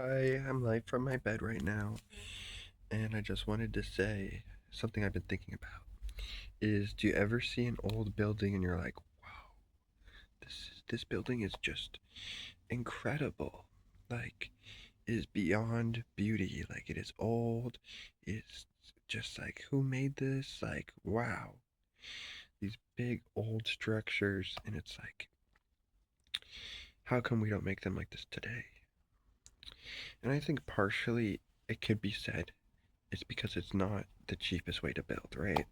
I'm live from my bed right now, and I just wanted to say something I've been thinking about is do you ever see an old building and you're like, wow, this building is just incredible. Like it is beyond beauty. Like it is old. It's just like who made this? Like, wow. These big old structures and it's like how come we don't make them like this today? And I think partially it could be said it's because it's not the cheapest way to build, right?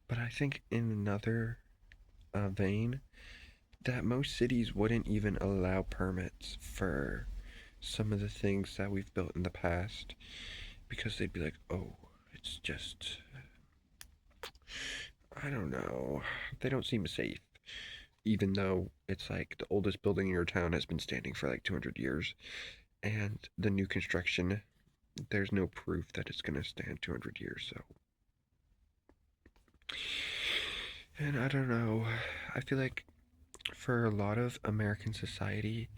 But I think in another vein, that most cities wouldn't even allow permits for some of the things that we've built in the past because they'd be like, oh, it's just, I don't know, they don't seem safe. Even though it's like the oldest building in your town has been standing for like 200 years, and the new construction, there's no proof that it's going to stand 200 years, so. And I don't know, I feel like for a lot of American society,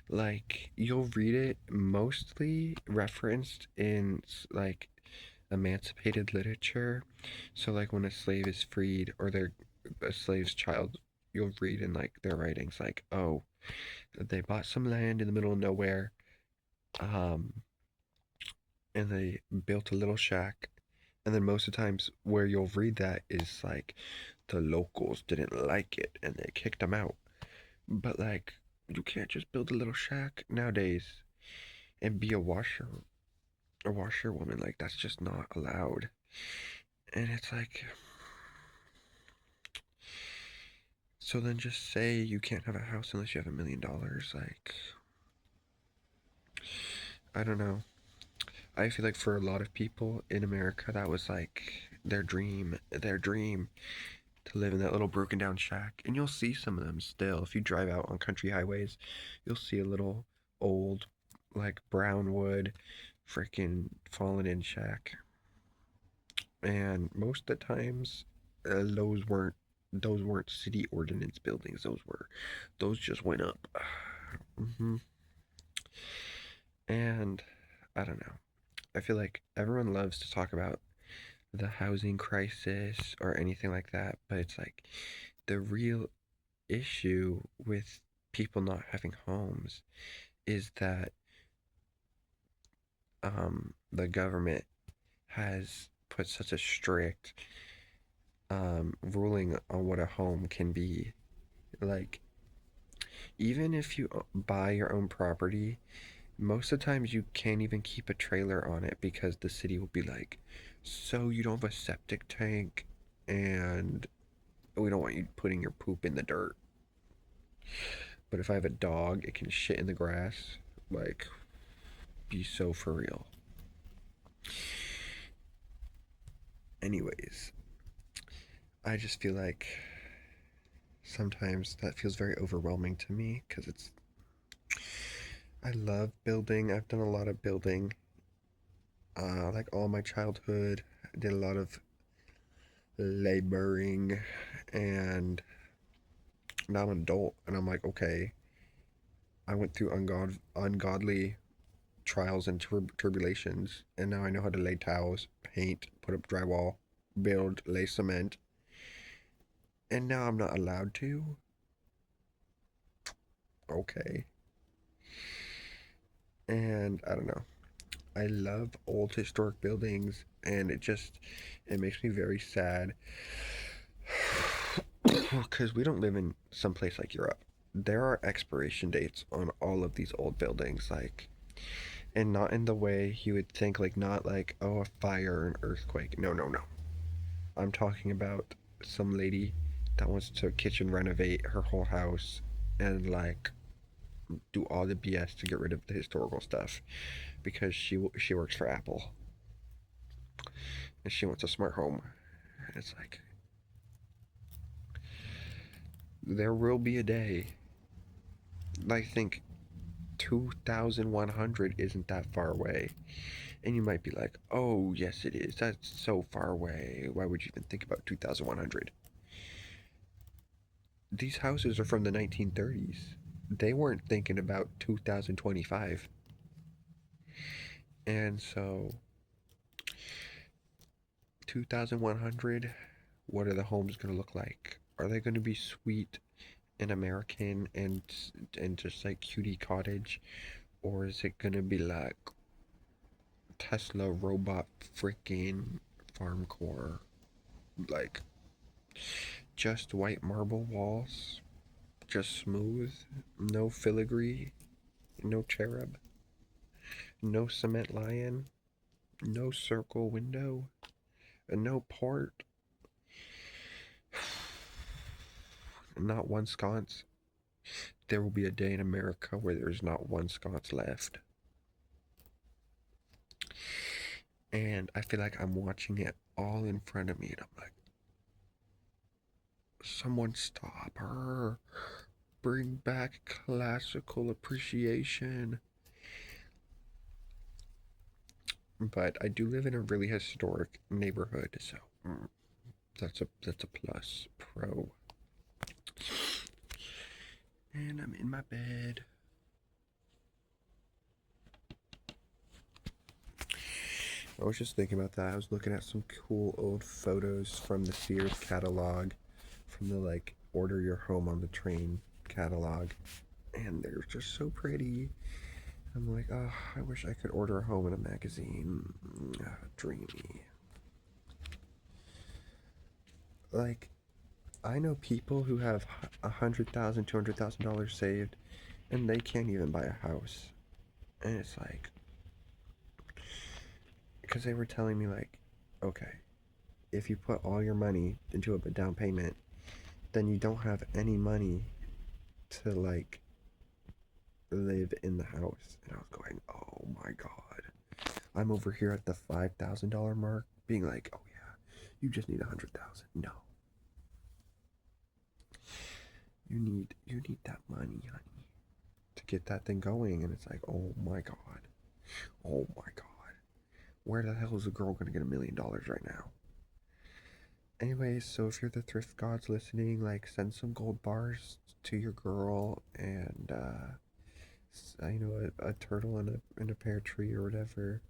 like you'll read it mostly referenced in like emancipated literature. So like when a slave is freed or they're a slave's child, you'll read in like their writings like, oh, they bought some land in the middle of nowhere, um, and they built a little shack. And then most of the times where you'll read that is like the locals didn't like it and they kicked them out. But like you can't just build a little shack nowadays and be a washerwoman. Like that's just not allowed. And it's like, so then just say you can't have a house unless you have $1 million. Like, I don't know. I feel like for a lot of people in America, that was like their dream to live in that little broken down shack. And you'll see some of them still. If you drive out on country highways, you'll see a little old, like brown wood, freaking fallen in shack. And most of the times, those weren't city ordinance buildings. Those just went up. And I don't know. I feel like everyone loves to talk about the housing crisis or anything like that, but it's like the real issue with people not having homes is that the government has put such a strict ruling on what a home can be. Like, even if you buy your own property, most of the times you can't even keep a trailer on it because the city will be like, so you don't have a septic tank and we don't want you putting your poop in the dirt. But if I have a dog, it can shit in the grass. Like, be so for real. Anyways, I just feel like sometimes that feels very overwhelming to me because I love building. I've done a lot of building. Like all my childhood, I did a lot of laboring, and now I'm an adult, and I'm like, okay, I went through ungodly trials and tribulations, and now I know how to lay tiles, paint, put up drywall, build, lay cement, and now I'm not allowed to? Okay. And I don't know. I love old historic buildings, and it makes me very sad because we don't live in some place like Europe. There are expiration dates on all of these old buildings, like, and not in the way you would think, like, not like, oh, a fire or an earthquake. No, no, no. I'm talking about some lady that wants to kitchen renovate her whole house and, like, do all the BS to get rid of the historical stuff because she works for Apple and she wants a smart home. And it's like, there will be a day. I think 2100 isn't that far away. And you might be like, oh, yes, it is. That's so far away. Why would you even think about 2100? These houses are from the 1930s. They weren't thinking about 2025. And so 2100, what are the homes going to look like? Are they going to be sweet and American and just like cutie cottage, or is it going to be like Tesla robot freaking farm core, like just white marble walls, just smooth, no filigree, no cherub, no cement lion, no circle window, and no port, not one sconce. There will be a day in America where there's not one sconce left. And I feel like I'm watching it all in front of me, and I'm like, someone stop her. Bring back classical appreciation. But I do live in a really historic neighborhood, so that's a plus pro. And I'm in my bed. I was just thinking about that. I was looking at some cool old photos from the Sears catalog, from the like order your home on the train catalog, and they're just so pretty. I'm like, oh, I wish I could order a home in a magazine. Dreamy. Like, I know people who have $100,000, $200,000 saved, and they can't even buy a house. And it's like, because they were telling me like, okay, if you put all your money into a down payment, then you don't have any money to like live in the house. And I was going, oh my god, I'm over here at the $5,000 mark, being like, oh yeah, you just need 100,000. No, you need that money, honey, to get that thing going. And it's like, oh my god, oh my god, where the hell is a girl gonna get $1 million right now? Anyways, so if you're the thrift gods listening, like send some gold bars to your girl, and you know, a turtle in a pear tree or whatever.